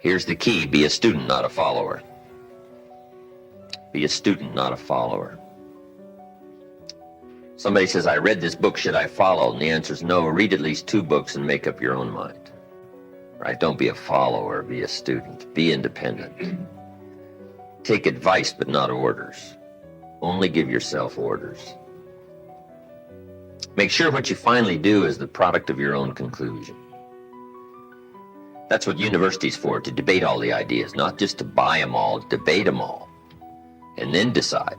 Here's the key: be a student, not a follower. Be a student, not a follower. Somebody says, I read this book, should I follow? And the answer is no. Read at least 2 books and make up your own mind. Right? Don't be a follower, be a student. Be independent. Take advice, but not orders. Only give yourself orders. Make sure what you finally do is the product of your own conclusion. That's what university's for, to debate all the ideas, not just to buy them all, debate them all, and then decide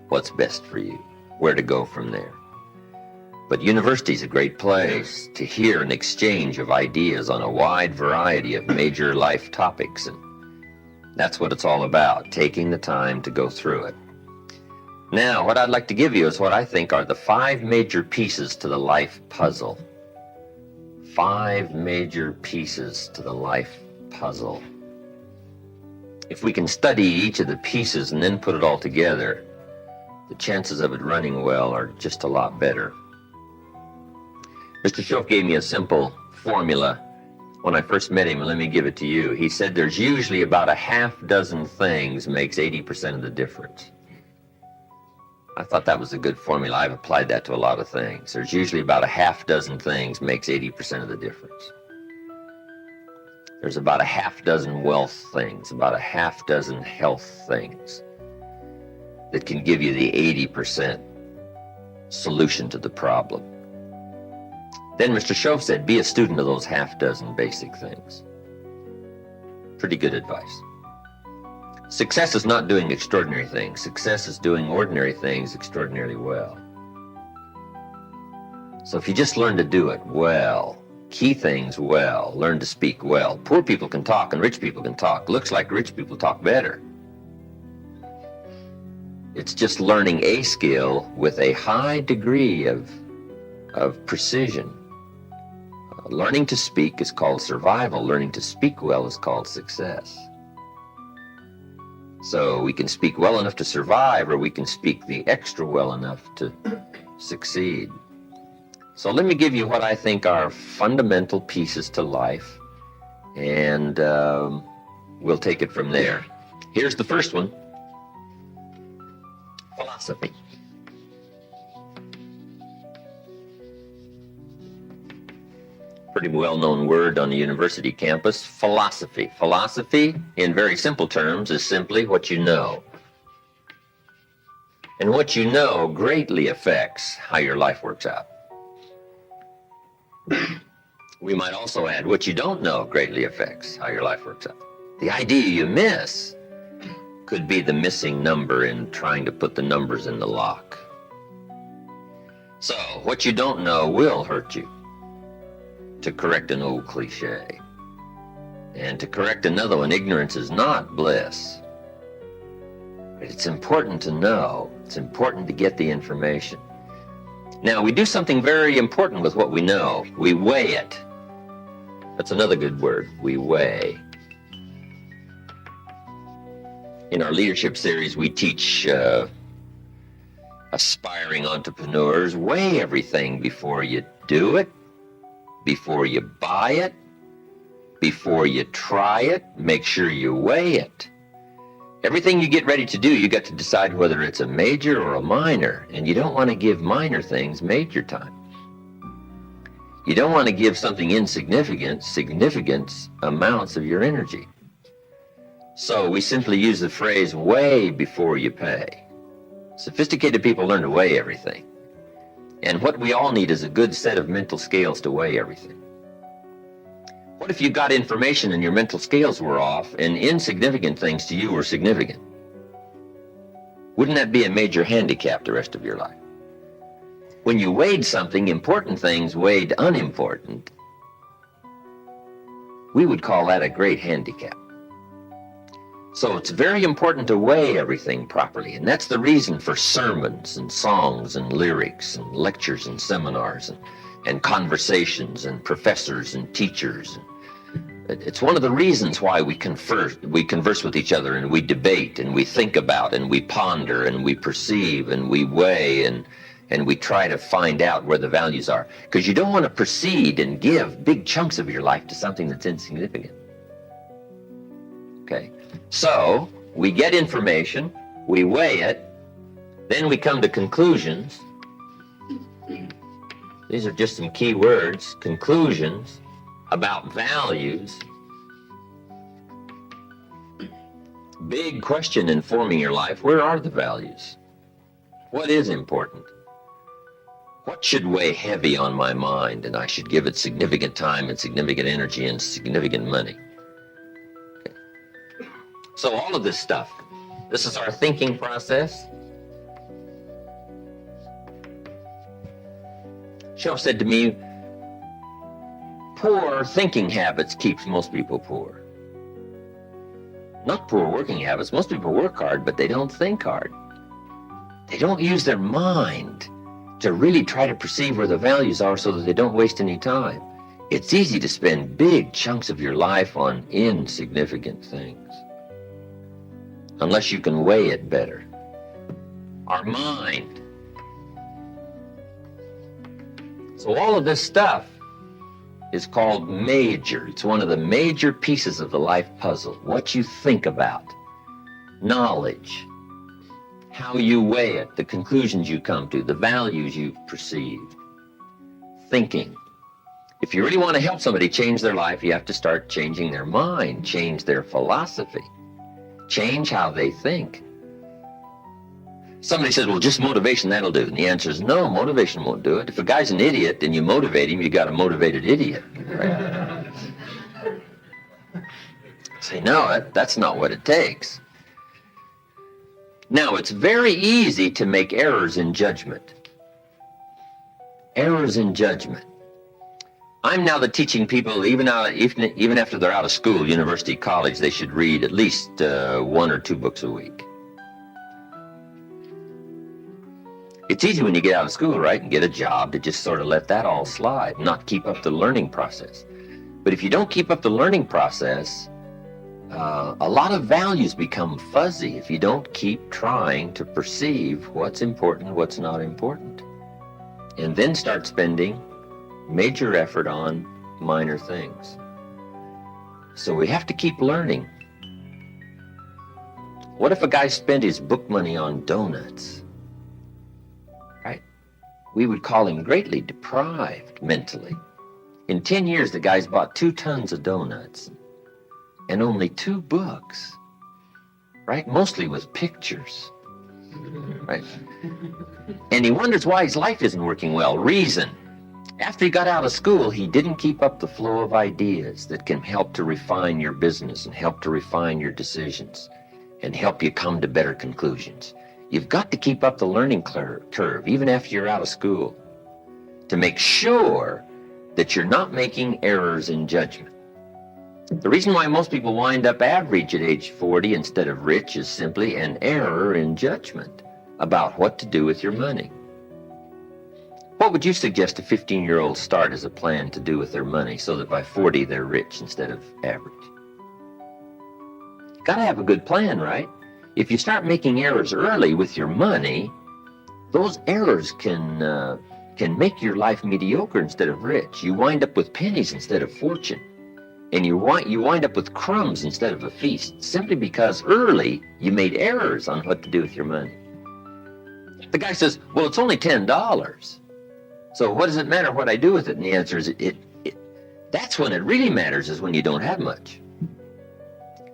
what's best for you, where to go from there. But university's a great place to hear an exchange of ideas on a wide variety of major life topics, and that's what it's all about, taking the time to go through it. Now, what I'd like to give you is what I think are the 5 major pieces to the life puzzle. 5 major pieces to the life puzzle. If we can study each of the pieces and then put it all together, the chances of it running well are just a lot better. Mr. Schoaf gave me a simple formula when I first met him, and let me give it to you. He said there's usually about a half dozen things makes 80% of the difference. I thought that was a good formula. I've applied that to a lot of things. There's usually about a half dozen things makes 80% of the difference. There's about a half dozen wealth things, about a half dozen health things that can give you the 80% solution to the problem. Then Mr. Schoaf said, be a student of those half dozen basic things. Pretty good advice. Success is not doing extraordinary things. Success is doing ordinary things extraordinarily well. So if you just learn to do it well, key things well, learn to speak well. Poor people can talk and rich people can talk. Looks like rich people talk better. It's just learning a skill with a high degree of precision. Learning to speak is called survival. Learning to speak well is called success. So we can speak well enough to survive, or we can speak the extra well enough to succeed. So let me give you what I think are fundamental pieces to life, and we'll take it from there. Here's the first one. Philosophy. Pretty well-known word on the university campus, philosophy. Philosophy, in very simple terms, is simply what you know. And what you know greatly affects how your life works out. We might also add, what you don't know greatly affects how your life works out. The idea you miss could be the missing number in trying to put the numbers in the lock. So, what you don't know will hurt you. To correct an old cliche. And to correct another one, ignorance is not bliss. But it's important to know. It's important to get the information. Now, we do something very important with what we know. We weigh it. That's another good word. We weigh. In our leadership series, we teach aspiring entrepreneurs, weigh everything before you do it. Before you buy it, before you try it, make sure you weigh it. Everything you get ready to do, you got to decide whether it's a major or a minor, and you don't want to give minor things major time. You don't want to give something insignificant significant amounts of your energy. So we simply use the phrase, weigh before you pay. Sophisticated people learn to weigh everything. And what we all need is a good set of mental scales to weigh everything. What if you got information and your mental scales were off and insignificant things to you were significant? Wouldn't that be a major handicap the rest of your life? When you weighed something, important things weighed unimportant, we would call that a great handicap. So it's very important to weigh everything properly, and that's the reason for sermons and songs and lyrics and lectures and seminars and conversations and professors and teachers. It's one of the reasons why we converse with each other, and we debate and we think about and we ponder and we perceive and we weigh and we try to find out where the values are. Because you don't want to proceed and give big chunks of your life to something that's insignificant. Okay, so we get information, we weigh it, then we come to conclusions. These are just some key words, conclusions about values. Big question in forming your life, where are the values? What is important? What should weigh heavy on my mind and I should give it significant time and significant energy and significant money? Okay. So all of this stuff, this is our thinking process. Shelf said to me, poor thinking habits keeps most people poor. Not poor working habits. Most people work hard, but they don't think hard. They don't use their mind to really try to perceive where the values are so that they don't waste any time. It's easy to spend big chunks of your life on insignificant things, unless you can weigh it better. Our mind. So all of this stuff is called major. It's one of the major pieces of the life puzzle. What you think about, knowledge, how you weigh it, the conclusions you come to, the values you've perceived, thinking. If you really want to help somebody change their life, you have to start changing their mind, change their philosophy, change how they think. Somebody says, well, just motivation, that'll do. And the answer is no, motivation won't do it. If a guy's an idiot and you motivate him, you got a motivated idiot. Right? Say, no, that's not what it takes. Now, it's very easy to make errors in judgment. Errors in judgment. I'm now teaching people, even after they're out of school, university, college, they should read at least 1 or 2 books a week. It's easy when you get out of school, right, and get a job to just sort of let that all slide, not keep up the learning process. But if you don't keep up the learning process, a lot of values become fuzzy if you don't keep trying to perceive what's important, what's not important, and then start spending major effort on minor things. So we have to keep learning. What if a guy spent his book money on donuts? Right? We would call him greatly deprived mentally. In 10 years, the guy's bought 2 tons of donuts and only 2 books, right? Mostly with pictures, right? And he wonders why his life isn't working well. Reason. After he got out of school, he didn't keep up the flow of ideas that can help to refine your business and help to refine your decisions and help you come to better conclusions. You've got to keep up the learning curve, even after you're out of school, to make sure that you're not making errors in judgment. The reason why most people wind up average at age 40 instead of rich is simply an error in judgment about what to do with your money. What would you suggest a 15-year-old start as a plan to do with their money so that by 40 they're rich instead of average? Got to have a good plan, right? If you start making errors early with your money, those errors can make your life mediocre instead of rich. You wind up with pennies instead of fortune. And you wind up with crumbs instead of a feast, simply because early you made errors on what to do with your money. The guy says, well, it's only $10. So what does it matter what I do with it? And the answer is, that's when it really matters, is when you don't have much.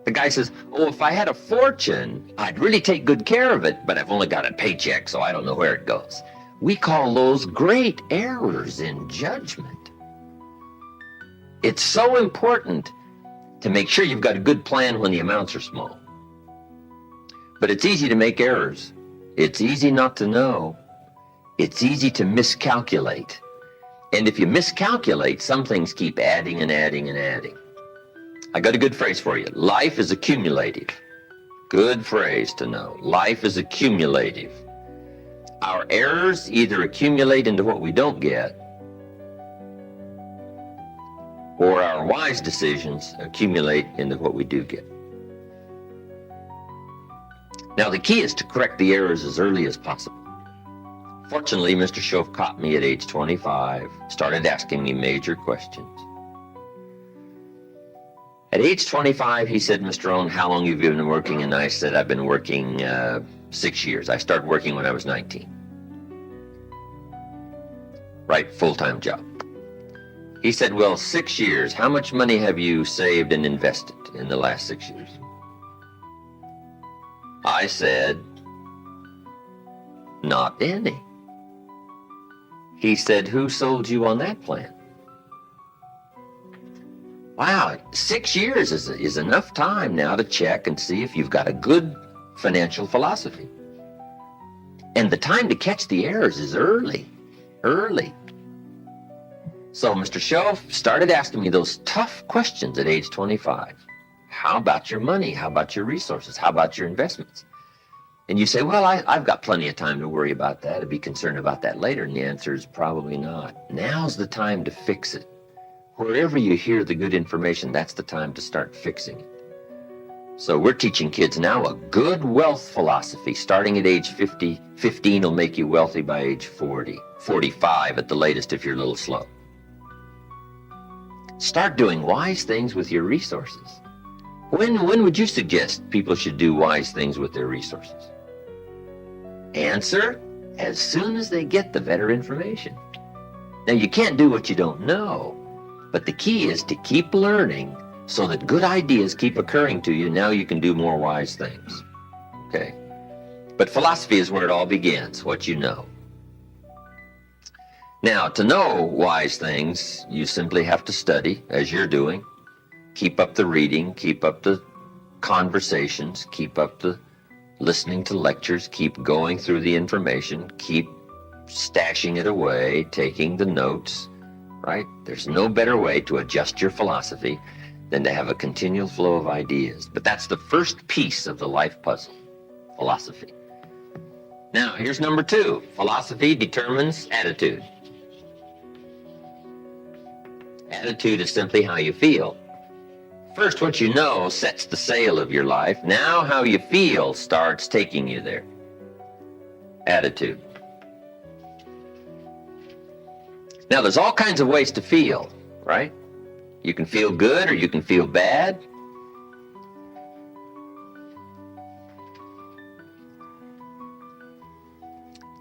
The guy says, oh, if I had a fortune, I'd really take good care of it, but I've only got a paycheck, so I don't know where it goes. We call those great errors in judgment. It's so important to make sure you've got a good plan when the amounts are small. But it's easy to make errors. It's easy not to know. It's easy to miscalculate. And if you miscalculate, some things keep adding and adding and adding. I got a good phrase for you. Life is accumulative. Good phrase to know. Life is accumulative. Our errors either accumulate into what we don't get, or our wise decisions accumulate into what we do get. Now, the key is to correct the errors as early as possible. Fortunately, Mr. Schoaf caught me at age 25, started asking me major questions. At age 25, he said, Mr. Owen, how long have you been working? And I said, I've been working 6 years. I started working when I was 19. Right, full-time job. He said, well, 6 years, how much money have you saved and invested in the last 6 years? I said, not any. He said, who sold you on that plan? Wow, 6 years is enough time now to check and see if you've got a good financial philosophy. And the time to catch the errors is early. So Mr. Shelf started asking me those tough questions at age 25. How about your money? How about your resources? How about your investments? And you say, well, I've got plenty of time to worry about that, to be concerned about that later. And the answer is probably not. Now's the time to fix it. Wherever you hear the good information, that's the time to start fixing it. So we're teaching kids now a good wealth philosophy. Starting at age 50, 15 will make you wealthy by age 40, 45 at the latest if you're a little slow. Start doing wise things with your resources. When would you suggest people should do wise things with their resources? Answer, as soon as they get the better information. Now, you can't do what you don't know, but the key is to keep learning so that good ideas keep occurring to you. Now you can do more wise things. Okay? But philosophy is where it all begins, what you know. Now, to know wise things, you simply have to study, as you're doing. Keep up the reading, keep up the conversations, keep up the listening to lectures, keep going through the information, keep stashing it away, taking the notes, right? There's no better way to adjust your philosophy than to have a continual flow of ideas. But that's the first piece of the life puzzle, philosophy. Now, here's number 2. Philosophy determines attitude. Attitude is simply how you feel. First, what you know sets the sail of your life. Now, how you feel starts taking you there. Attitude. Now, there's all kinds of ways to feel, right? You can feel good or you can feel bad.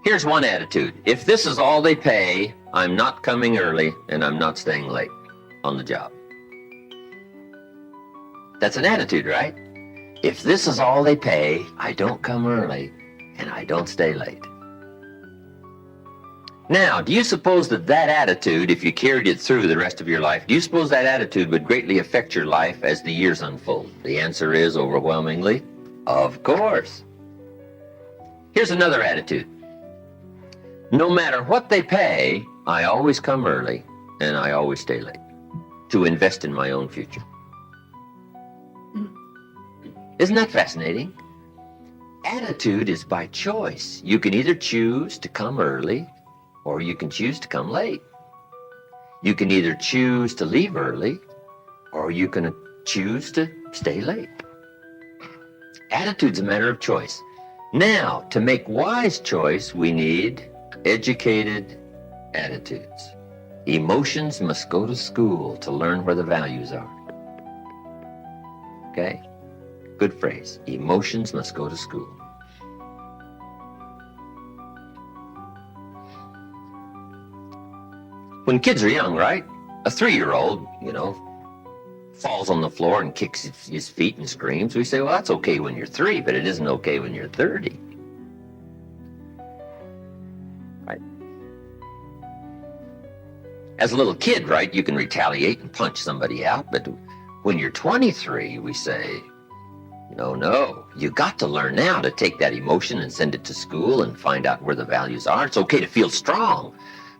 Here's one attitude. If this is all they pay, I'm not coming early and I'm not staying late on the job. That's an attitude, right? If this is all they pay, I don't come early and I don't stay late. Now, do you suppose that attitude, if you carried it through the rest of your life, do you suppose that attitude would greatly affect your life as the years unfold? The answer is overwhelmingly, of course. Here's another attitude. No matter what they pay, I always come early and I always stay late to invest in my own future. Isn't that fascinating? Attitude is by choice. You can either choose to come early or you can choose to come late. You can either choose to leave early or you can choose to stay late. Attitude's a matter of choice. Now, to make wise choice, we need educated attitudes. Emotions must go to school to learn where the values are. Okay? Good phrase. Emotions must go to school. When kids are young, right? A 3-year-old, falls on the floor and kicks his feet and screams. We say, well, that's okay when you're 3, but it isn't okay when you're 30. Right? As a little kid, right, you can retaliate and punch somebody out, but when you're 23, we say, no, you got to learn now to take that emotion and send it to school and find out where the values are. It's okay to feel strong,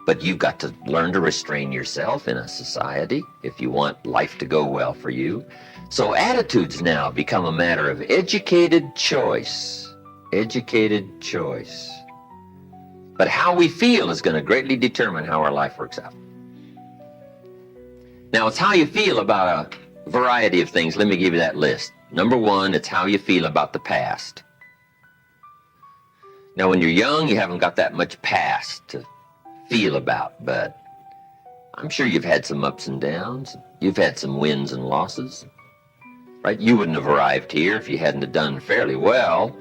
but you've got to learn to restrain yourself in a society if you want life to go well for you. So attitudes now become a matter of educated choice. Educated choice. But how we feel is going to greatly determine how our life works out. Now, it's how you feel about a variety of things. Let me give you that list. Number 1, it's how you feel about the past. Now, when you're young, you haven't got that much past to feel about, but I'm sure you've had some ups and downs. You've had some wins and losses. right? You wouldn't have arrived here if you hadn't have done fairly well.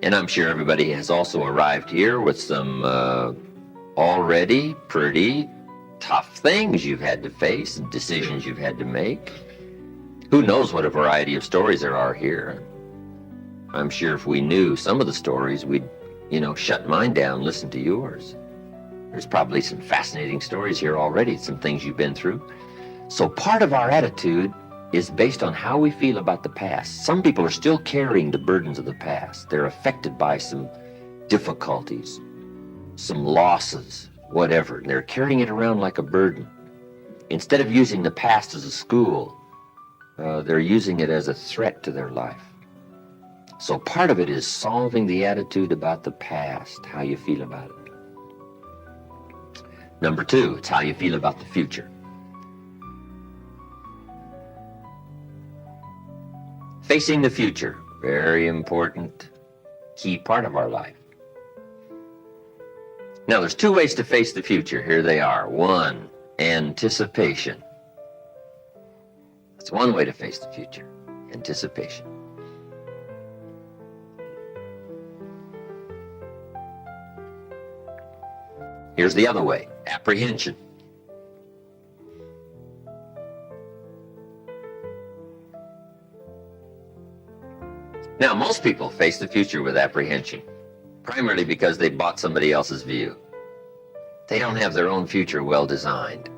And I'm sure everybody has also arrived here with some already pretty tough things you've had to face and decisions you've had to make. Who knows what a variety of stories there are here. I'm sure if we knew some of the stories, we'd, shut mine down, listen to yours. There's probably some fascinating stories here already, some things you've been through. So part of our attitude is based on how we feel about the past. Some people are still carrying the burdens of the past. They're affected by some difficulties, some losses, whatever. They're carrying it around like a burden. Instead of using the past as a school, they're using it as a threat to their life. So part of it is solving the attitude about the past, how you feel about it. Number 2, it's how you feel about the future. Facing the future, very important, key part of our life. Now, there's 2 ways to face the future. Here they are. 1, anticipation. That's one way to face the future, anticipation. Here's the other way, apprehension. Now, most people face the future with apprehension, primarily because they bought somebody else's view. They don't have their own future well designed.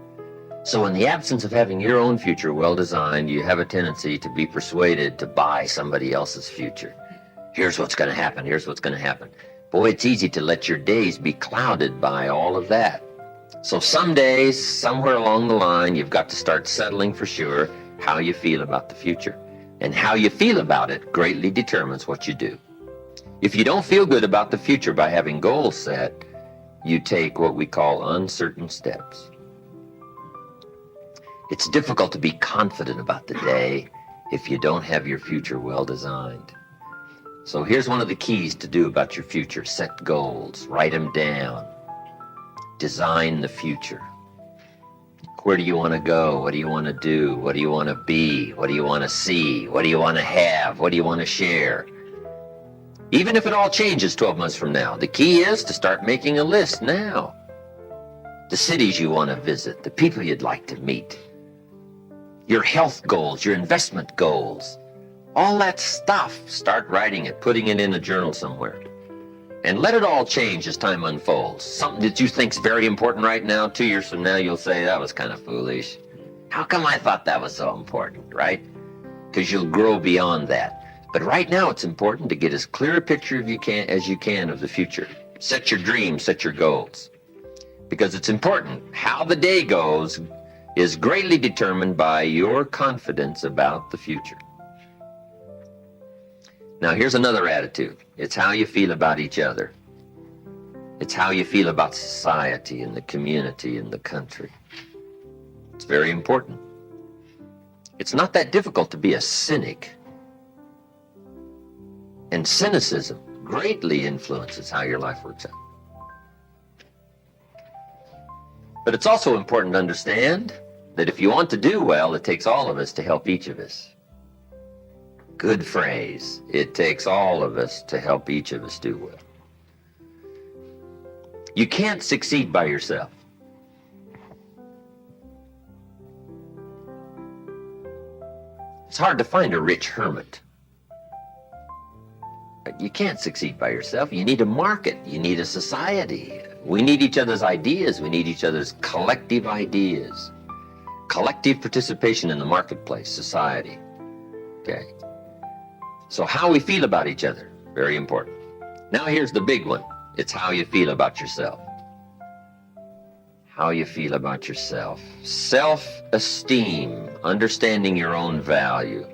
So in the absence of having your own future well designed, you have a tendency to be persuaded to buy somebody else's future. Here's what's going to happen. Here's what's going to happen. Boy, it's easy to let your days be clouded by all of that. So some days, somewhere along the line, you've got to start settling for sure how you feel about the future. And how you feel about it greatly determines what you do. If you don't feel good about the future by having goals set, you take what we call uncertain steps. It's difficult to be confident about the day if you don't have your future well designed. So here's one of the keys to do about your future. Set goals, write them down, design the future. Where do you want to go? What do you want to do? What do you want to be? What do you want to see? What do you want to have? What do you want to share? Even if it all changes 12 months from now, the key is to start making a list now. The cities you want to visit, the people you'd like to meet, your health goals, your investment goals, all that stuff. Start writing it, putting it in a journal somewhere. And let it all change as time unfolds. Something that you think is very important right now, 2 years from now, you'll say, that was kind of foolish. How come I thought that was so important, right? Because you'll grow beyond that. But right now, it's important to get as clear a picture as you can of the future. Set your dreams, set your goals. Because it's important. How the day goes is greatly determined by your confidence about the future. Now, here's another attitude. It's how you feel about each other. It's how you feel about society and the community and the country. It's very important. It's not that difficult to be a cynic. And cynicism greatly influences how your life works out. But it's also important to understand that if you want to do well, it takes all of us to help each of us. Good phrase. It takes all of us to help each of us do well. You can't succeed by yourself. It's hard to find a rich hermit. You can't succeed by yourself. You need a market. You need a society. We need each other's ideas. We need each other's collective ideas. Collective participation in the marketplace, society. Okay. So how we feel about each other, very important. Now here's the big one. It's how you feel about yourself. How you feel about yourself. Self-esteem, understanding your own value.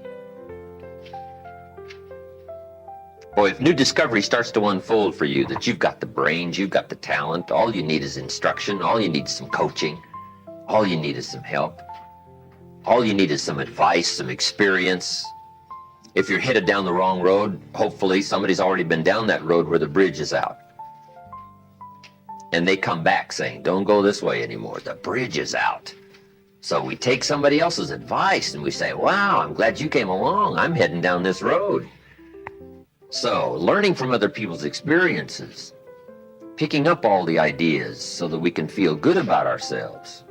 Boy, if new discovery starts to unfold for you, that you've got the brains, you've got the talent, all you need is instruction, all you need is some coaching, all you need is some help, all you need is some advice, some experience. If you're headed down the wrong road, hopefully somebody's already been down that road where the bridge is out. And they come back saying, don't go this way anymore. The bridge is out. So we take somebody else's advice and we say, wow, I'm glad you came along. I'm heading down this road. So learning from other people's experiences, picking up all the ideas so that we can feel good about ourselves.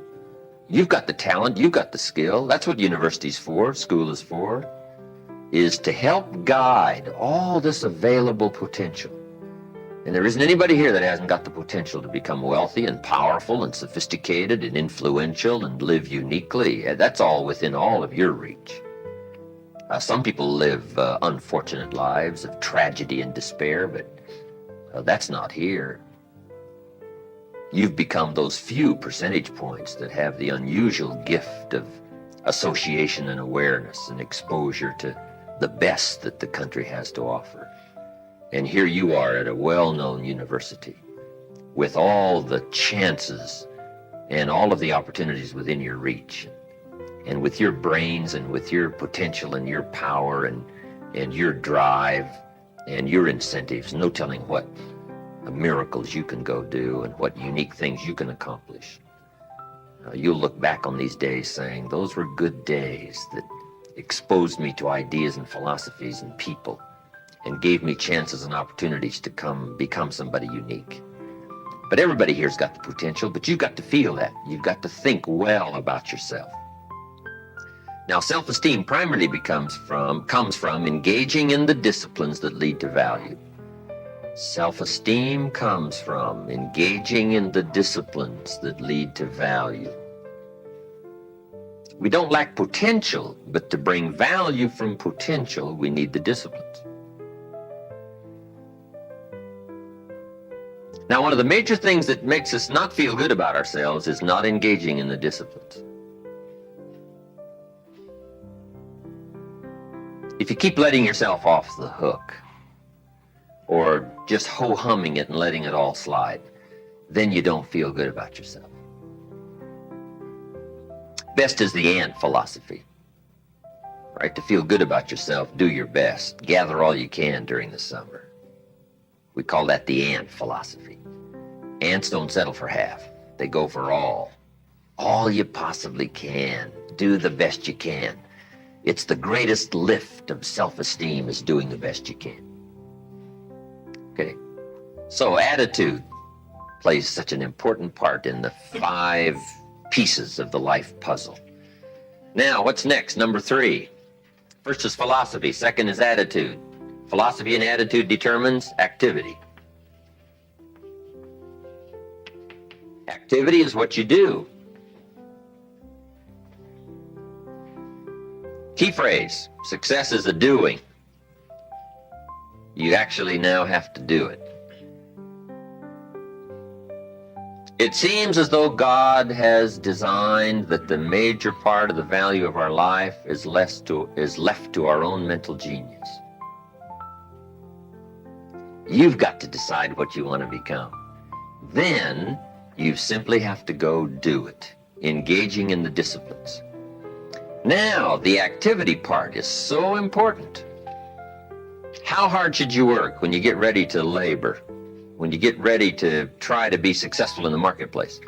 You've got the talent, you've got the skill. That's what university's for, school is for, is to help guide all this available potential. And there isn't anybody here that hasn't got the potential to become wealthy and powerful and sophisticated and influential and live uniquely. That's all within all of your reach. Some people live unfortunate lives of tragedy and despair, but that's not here. You've become those few percentage points that have the unusual gift of association and awareness and exposure to the best that the country has to offer. And here you are at a well-known university with all the chances and all of the opportunities within your reach. And with your brains and with your potential and your power and your drive and your incentives, no telling what miracles you can go do and what unique things you can accomplish. You'll look back on these days saying, those were good days that exposed me to ideas and philosophies and people and gave me chances and opportunities to become somebody unique. But everybody here's got the potential, but you've got to feel that. You've got to think well about yourself. Now, self-esteem primarily comes from engaging in the disciplines that lead to value. Self-esteem comes from engaging in the disciplines that lead to value. We don't lack potential, but to bring value from potential, we need the disciplines. Now, one of the major things that makes us not feel good about ourselves is not engaging in the disciplines. If you keep letting yourself off the hook, or just ho-humming it and letting it all slide, then you don't feel good about yourself. Best is the and philosophy, right? To feel good about yourself, do your best. Gather all you can during the summer. We call that the and philosophy. Ants don't settle for half. They go for all. All you possibly can. Do the best you can. It's the greatest lift of self-esteem is doing the best you can. Okay, so attitude plays such an important part in the 5 pieces of the life puzzle. Now, what's next? Number 3. First is philosophy. Second is attitude. Philosophy and attitude determines activity. Activity is what you do. Key phrase, success is a doing. You actually now have to do it. It seems as though God has designed that the major part of the value of our life is left to our own mental genius. You've got to decide what you want to become. Then you simply have to go do it, engaging in the disciplines. Now, the activity part is so important. How hard should you work when you get ready to labor? When you get ready to try to be successful in the marketplace?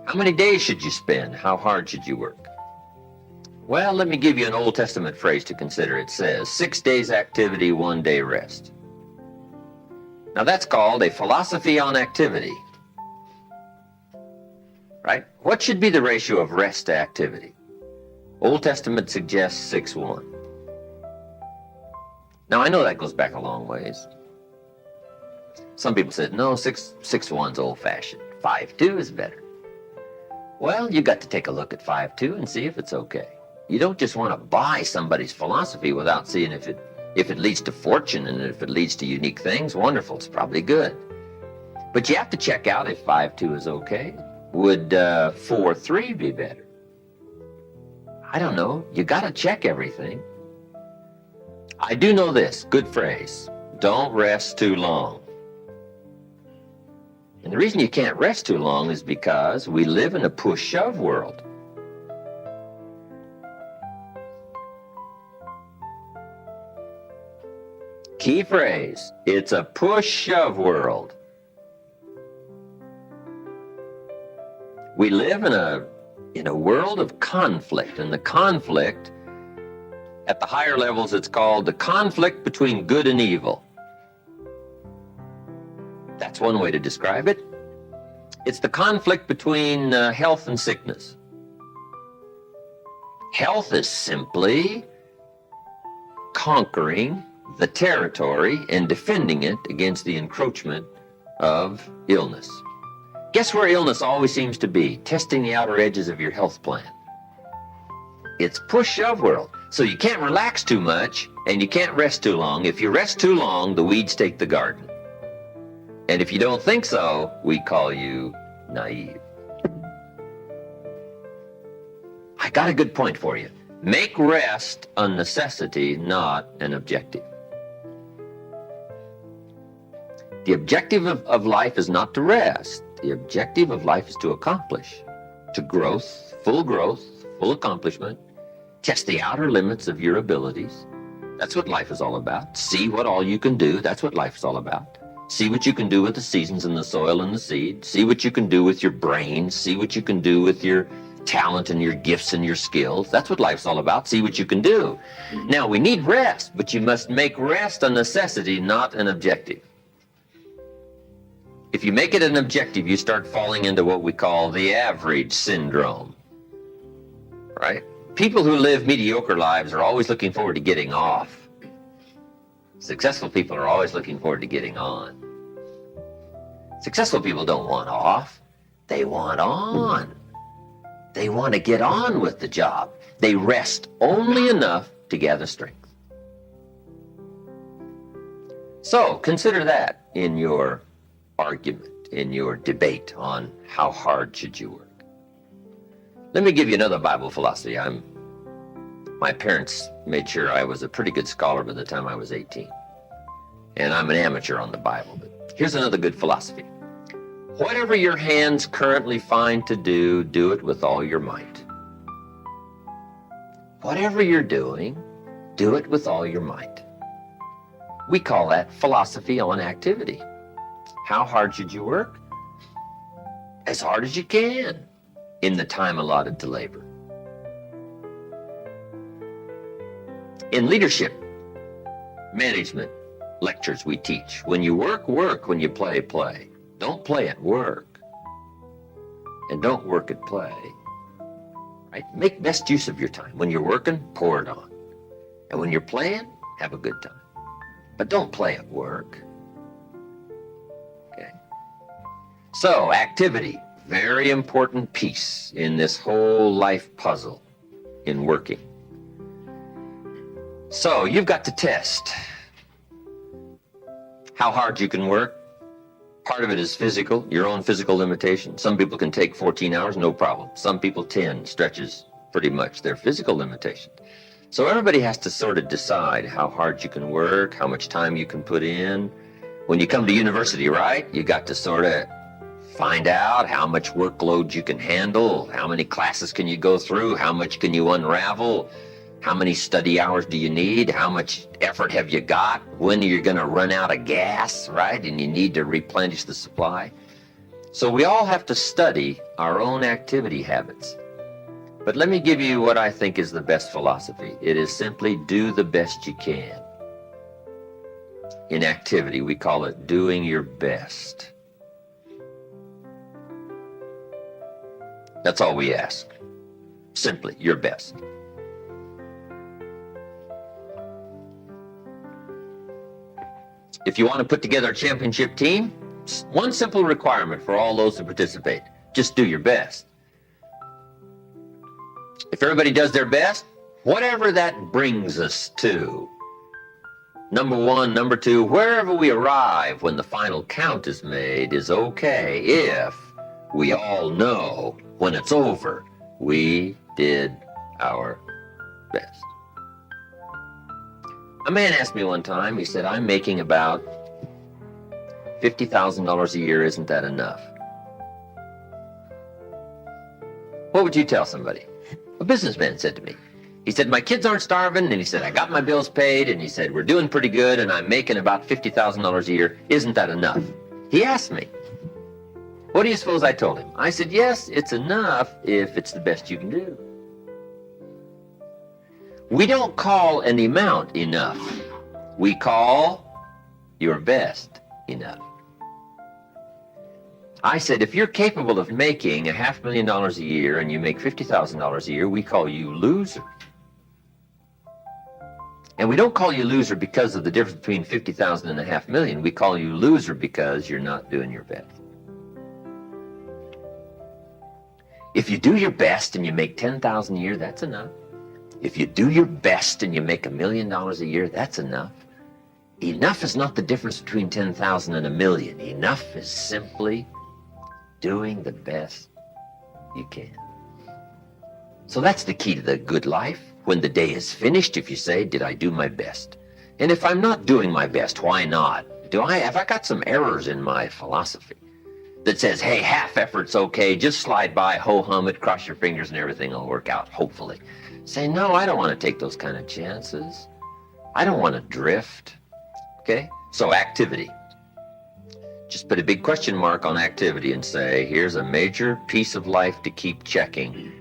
How many days should you spend? How hard should you work? Well, let me give you an Old Testament phrase to consider. It says, 6 days activity, 1 day rest. Now that's called a philosophy on activity. Right? What should be the ratio of rest to activity? Old Testament suggests 6:1. Now, I know that goes back a long ways. Some people said, no, 6:1's old-fashioned. 5:2 is better. Well, you got to take a look at 5:2 and see if it's okay. You don't just want to buy somebody's philosophy without seeing if it leads to fortune, and if it leads to unique things, wonderful, it's probably good. But you have to check out if 5:2 is okay. Would 4:3 be better? I don't know. You got to check everything. I do know this, good phrase, don't rest too long. And the reason you can't rest too long is because we live in a push-shove world. Key phrase, it's a push-shove world. We live in a in a world of conflict. And the conflict, at the higher levels, it's called the conflict between good and evil. That's one way to describe it. It's the conflict between health and sickness. Health is simply conquering the territory and defending it against the encroachment of illness. Guess where illness always seems to be? Testing the outer edges of your health plan. It's push-shove world. So you can't relax too much and you can't rest too long. If you rest too long, the weeds take the garden. And if you don't think so, we call you naive. I got a good point for you. Make rest a necessity, not an objective. The objective of life is not to rest. The objective of life is to accomplish, to growth, full accomplishment, test the outer limits of your abilities. That's what life is all about. See what all you can do. That's what life is all about. See what you can do with the seasons and the soil and the seed. See what you can do with your brain. See what you can do with your talent and your gifts and your skills. That's what life's all about. See what you can do. Now, we need rest, but you must make rest a necessity, not an objective. If you make it an objective, you start falling into what we call the average syndrome, right? People who live mediocre lives are always looking forward to getting off. Successful people are always looking forward to getting on. Successful people don't want off. They want on. They want to get on with the job. They rest only enough to gather strength. So consider that in your argument, in your debate on how hard should you work. Let me give you another Bible philosophy. My parents made sure I was a pretty good scholar by the time I was 18. And I'm an amateur on the Bible. But here's another good philosophy. Whatever your hands currently find to do, do it with all your might. Whatever you're doing, do it with all your might. We call that philosophy on activity. How hard should you work? As hard as you can in the time allotted to labor. In leadership, management, lectures we teach, when you work, work. When you play, play. Don't play at work. And don't work at play. Right? Make best use of your time. When you're working, pour it on. And when you're playing, have a good time. But don't play at work. Okay? So, activity, very important piece in this whole life puzzle in working. So, you've got to test how hard you can work. Part of it is physical, your own physical limitation. Some people can take 14 hours, no problem. Some people 10 stretches pretty much their physical limitation. So everybody has to sort of decide how hard you can work, how much time you can put in. When you come to university, right, you got to sort of find out how much workload you can handle, how many classes can you go through, how much can you unravel, how many study hours do you need, how much effort have you got, when are you going to run out of gas, right, and you need to replenish the supply. So we all have to study our own activity habits. But let me give you what I think is the best philosophy. It is simply do the best you can. In activity, we call it doing your best. That's all we ask. Simply, your best. If you want to put together a championship team, one simple requirement for all those who participate, just do your best. If everybody does their best, whatever that brings us to, number one, number two, wherever we arrive when the final count is made is okay if we all know when it's over, we did our best. A man asked me one time, he said, I'm making about $50,000 a year, isn't that enough? What would you tell somebody? A businessman said to me. He said, my kids aren't starving, and he said, I got my bills paid, and he said, we're doing pretty good, and I'm making about $50,000 a year. Isn't that enough? He asked me. What do you suppose I told him? I said, yes, it's enough if it's the best you can do. We don't call an amount enough. We call your best enough. I said, if you're capable of making $500,000 a year and you make $50,000 a year, we call you loser. And we don't call you loser because of the difference between 50,000 and $500,000. We call you loser because you're not doing your best. If you do your best and you make $10,000 a year, that's enough. If you do your best and you make $1 million a year, that's enough. Enough is not the difference between 10,000 and 1,000,000. Enough is simply doing the best you can. So that's the key to the good life. When the day is finished, if you say, did I do my best? And if I'm not doing my best, why not? Have I got some errors in my philosophy that says, hey, half effort's okay, just slide by, ho-hum it, cross your fingers and everything will work out, hopefully. Say, no, I don't want to take those kind of chances. I don't want to drift. Okay? So activity. Just put a big question mark on activity and say, here's a major piece of life to keep checking.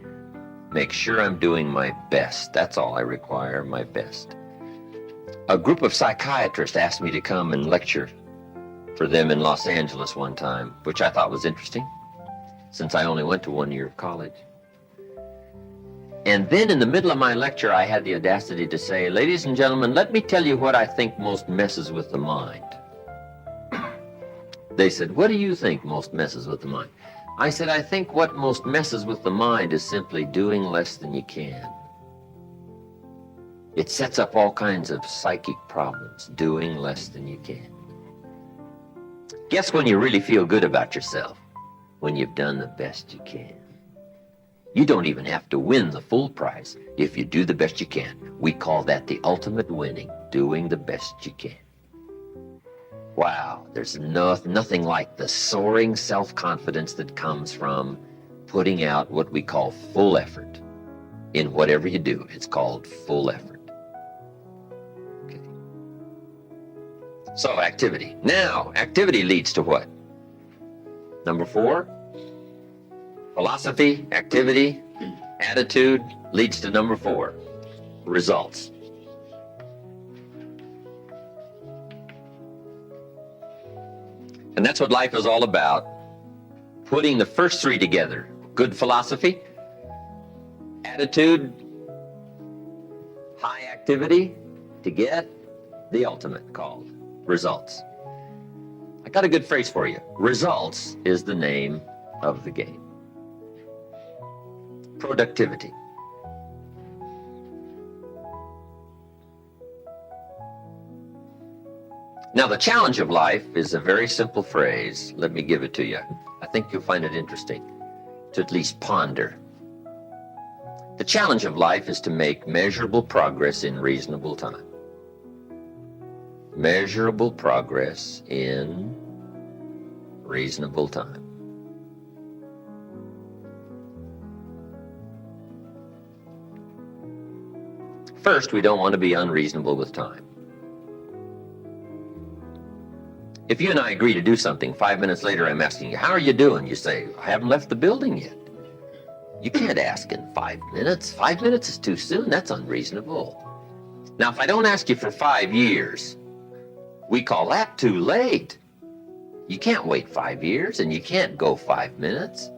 Make sure I'm doing my best. That's all I require, my best. A group of psychiatrists asked me to come and lecture for them in Los Angeles one time, which I thought was interesting, since I only went to 1 year of college. And then in the middle of my lecture, I had the audacity to say, ladies and gentlemen, let me tell you what I think most messes with the mind. They said, what do you think most messes with the mind? I said, I think what most messes with the mind is simply doing less than you can. It sets up all kinds of psychic problems, doing less than you can. Guess when you really feel good about yourself? When you've done the best you can. You don't even have to win the full prize if you do the best you can. We call that the ultimate winning, doing the best you can. Wow, there's nothing like the soaring self-confidence that comes from putting out what we call full effort. In whatever you do, it's called full effort. Okay. So activity. Now, activity leads to what? Number 4. Philosophy, activity, attitude leads to number 4, results. And that's what life is all about, putting the first 3 together. Good philosophy, attitude, high activity to get the ultimate called results. I got a good phrase for you. Results is the name of the game. Productivity. Now, the challenge of life is a very simple phrase. Let me give it to you. I think you'll find it interesting to at least ponder. The challenge of life is to make measurable progress in reasonable time. Measurable progress in reasonable time. First, we don't want to be unreasonable with time. If you and I agree to do something, 5 minutes later I'm asking you, how are you doing? You say, I haven't left the building yet. You can't ask in 5 minutes. 5 minutes is too soon. That's unreasonable. Now, if I don't ask you for 5 years, we call that too late. You can't wait 5 years and you can't go 5 minutes,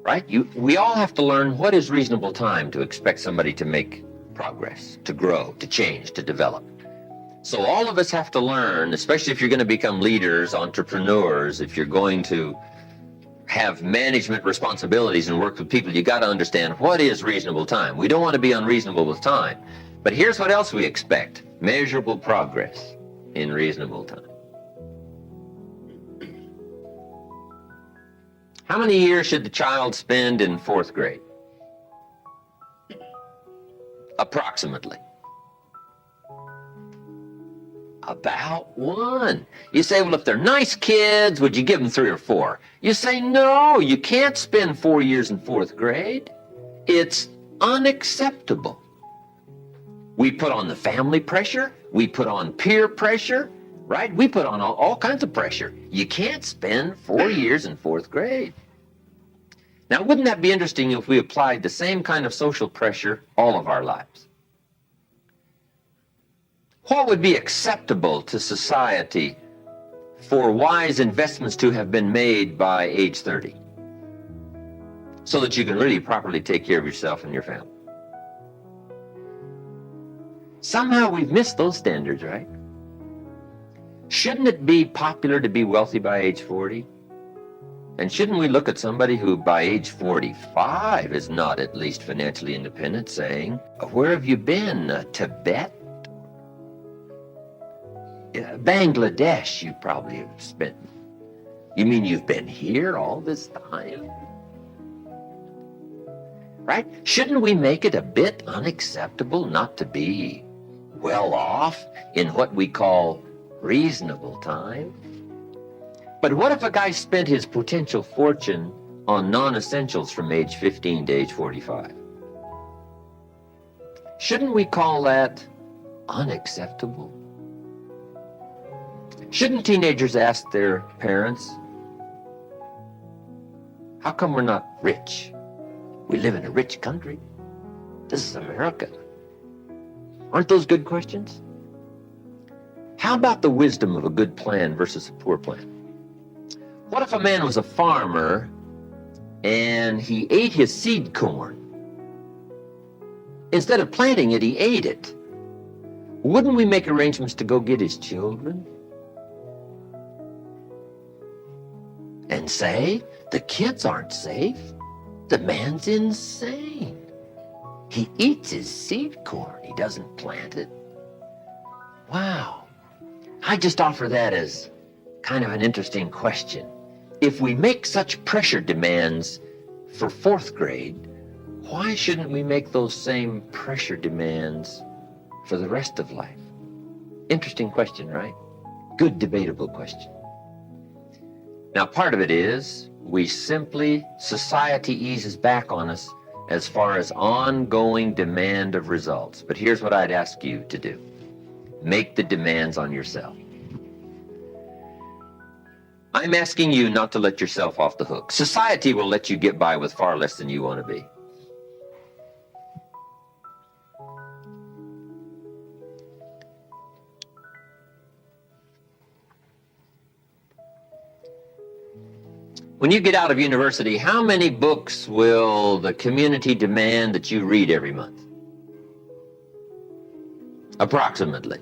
right? We all have to learn what is reasonable time to expect somebody to make progress, to grow, to change, to develop. So all of us have to learn, especially if you're going to become leaders, entrepreneurs, if you're going to have management responsibilities and work with people, you got to understand what is reasonable time. We don't want to be unreasonable with time. But here's what else we expect. Measurable progress in reasonable time. How many years should the child spend in 4th grade? Approximately. About 1. You say, well, if they're nice kids, would you give them 3 or 4? You say, no, you can't spend 4 years in 4th grade. It's unacceptable. We put on the family pressure. We put on peer pressure. right? We put on all kinds of pressure. You can't spend 4 years in 4th grade. Now, wouldn't that be interesting if we applied the same kind of social pressure all of our lives? What would be acceptable to society for wise investments to have been made by age 30 so that you can really properly take care of yourself and your family? Somehow we've missed those standards, right? Shouldn't it be popular to be wealthy by age 40? And shouldn't we look at somebody who by age 45 is not at least financially independent saying, where have you been? Tibet? Bangladesh you probably have spent. You mean you've been here all this time? Right? Shouldn't we make it a bit unacceptable not to be well off in what we call reasonable time? But what if a guy spent his potential fortune on non-essentials from age 15 to age 45? Shouldn't we call that unacceptable? Shouldn't teenagers ask their parents, how come we're not rich? We live in a rich country. This is America. Aren't those good questions? How about the wisdom of a good plan versus a poor plan? What if a man was a farmer and he ate his seed corn? Instead of planting it, he ate it. Wouldn't we make arrangements to go get his children? And say, the kids aren't safe. The man's insane. He eats his seed corn. He doesn't plant it. Wow. I just offer that as kind of an interesting question. If we make such pressure demands for 4th grade, why shouldn't we make those same pressure demands for the rest of life? Interesting question, right? Good debatable question. Now, part of it is society eases back on us as far as ongoing demand of results. But here's what I'd ask you to do. Make the demands on yourself. I'm asking you not to let yourself off the hook. Society will let you get by with far less than you want to be. When you get out of university, how many books will the community demand that you read every month? Approximately.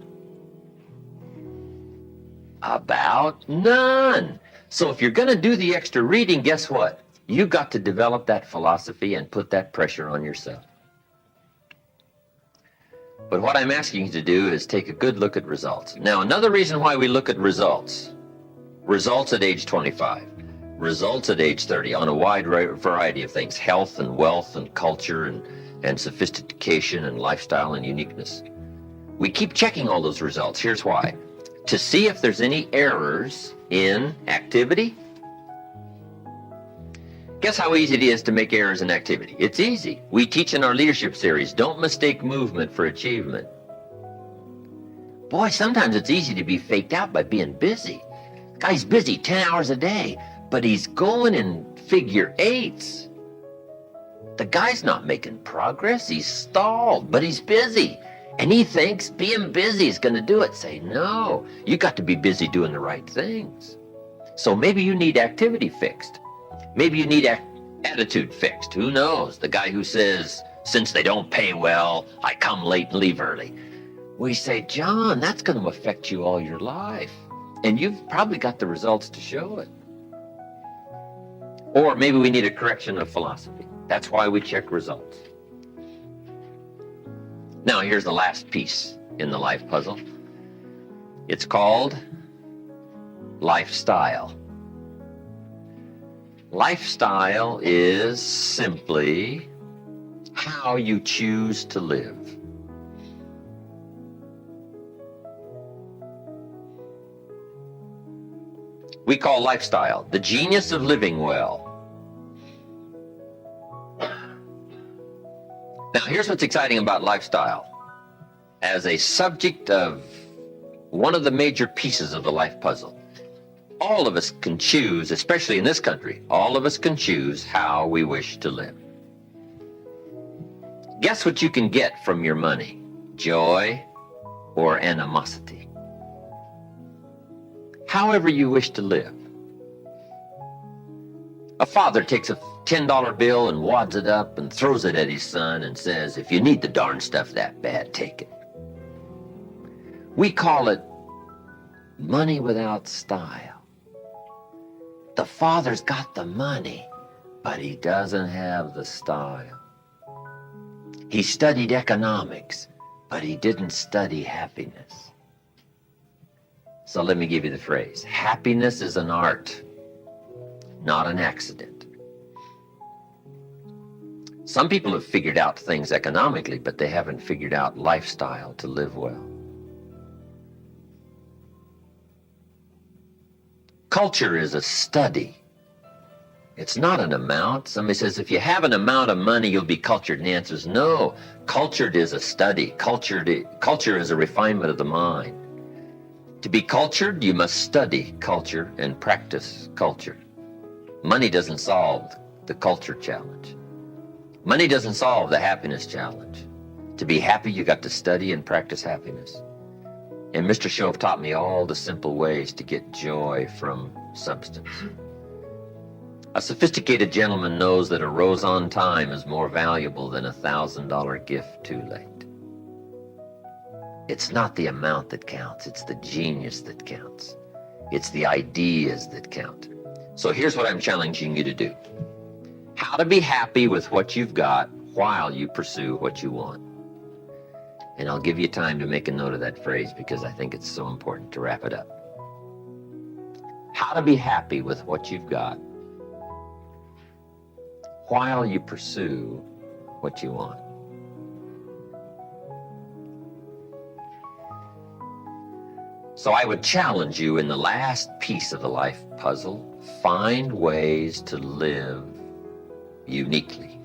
About none. So if you're going to do the extra reading, guess what? You got to develop that philosophy and put that pressure on yourself. But what I'm asking you to do is take a good look at results. Now, another reason why we look at results at age 25, results at age 30 on a wide variety of things, health and wealth and culture and sophistication and lifestyle and uniqueness. We keep checking all those results. Here's why. To see if there's any errors in activity. Guess how easy it is to make errors in activity? It's easy. We teach in our leadership series, don't mistake movement for achievement. Boy, sometimes it's easy to be faked out by being busy. Guy's busy 10 hours a day, but he's going in figure eights. The guy's not making progress. He's stalled, but he's busy. And he thinks being busy is going to do it. Say, no, you got to be busy doing the right things. So maybe you need activity fixed. Maybe you need attitude fixed. Who knows? The guy who says, since they don't pay well, I come late and leave early. We say, John, that's going to affect you all your life. And you've probably got the results to show it. Or maybe we need a correction of philosophy. That's why we check results. Now, here's the last piece in the life puzzle. It's called lifestyle. Lifestyle is simply how you choose to live. We call lifestyle the genius of living well. Now, here's what's exciting about lifestyle. As a subject of one of the major pieces of the life puzzle. All of us can choose, especially in this country, all of us can choose how we wish to live. Guess what you can get from your money? Joy or animosity? However you wish to live. A father takes a $10 bill and wads it up and throws it at his son and says, if you need the darn stuff that bad, take it. We call it money without style. The father's got the money, but he doesn't have the style. He studied economics, but he didn't study happiness. So let me give you the phrase. Happiness is an art, not an accident. Some people have figured out things economically, but they haven't figured out lifestyle to live well. Culture is a study. It's not an amount. Somebody says, if you have an amount of money, you'll be cultured. And the answer is no. Cultured is a study. Culture is a refinement of the mind. To be cultured, you must study culture and practice culture. Money doesn't solve the culture challenge. Money doesn't solve the happiness challenge. To be happy, you got to study and practice happiness. And Mr. Shove taught me all the simple ways to get joy from substance. A sophisticated gentleman knows that a rose on time is more valuable than a $1,000 gift too late. It's not the amount that counts, it's the genius that counts. It's the ideas that count. So here's what I'm challenging you to do. How to be happy with what you've got while you pursue what you want. And I'll give you time to make a note of that phrase because I think it's so important to wrap it up. How to be happy with what you've got while you pursue what you want. So I would challenge you in the last piece of the life puzzle, find ways to live uniquely.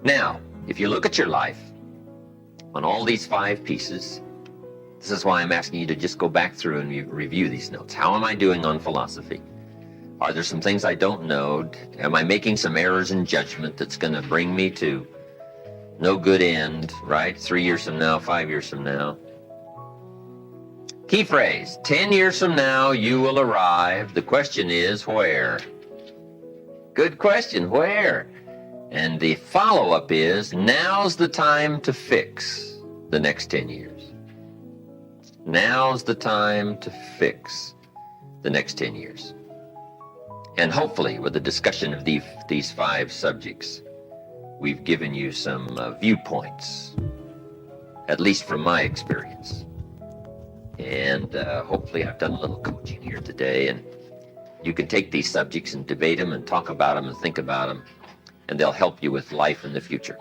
Now, if you look at your life on all these 5 pieces, this is why I'm asking you to just go back through and review these notes. How am I doing on philosophy? Are there some things I don't know? Am I making some errors in judgment that's going to bring me to no good end, right? 3 years from now, 5 years from now. Key phrase, 10 years from now, you will arrive. The question is, where? Good question, where? And the follow-up is, now's the time to fix the next 10 years. Now's the time to fix the next 10 years. And hopefully, with the discussion of these 5 subjects, we've given you some viewpoints, at least from my experience. And hopefully I've done a little coaching here today, and you can take these subjects and debate them and talk about them and think about them, and they'll help you with life in the future.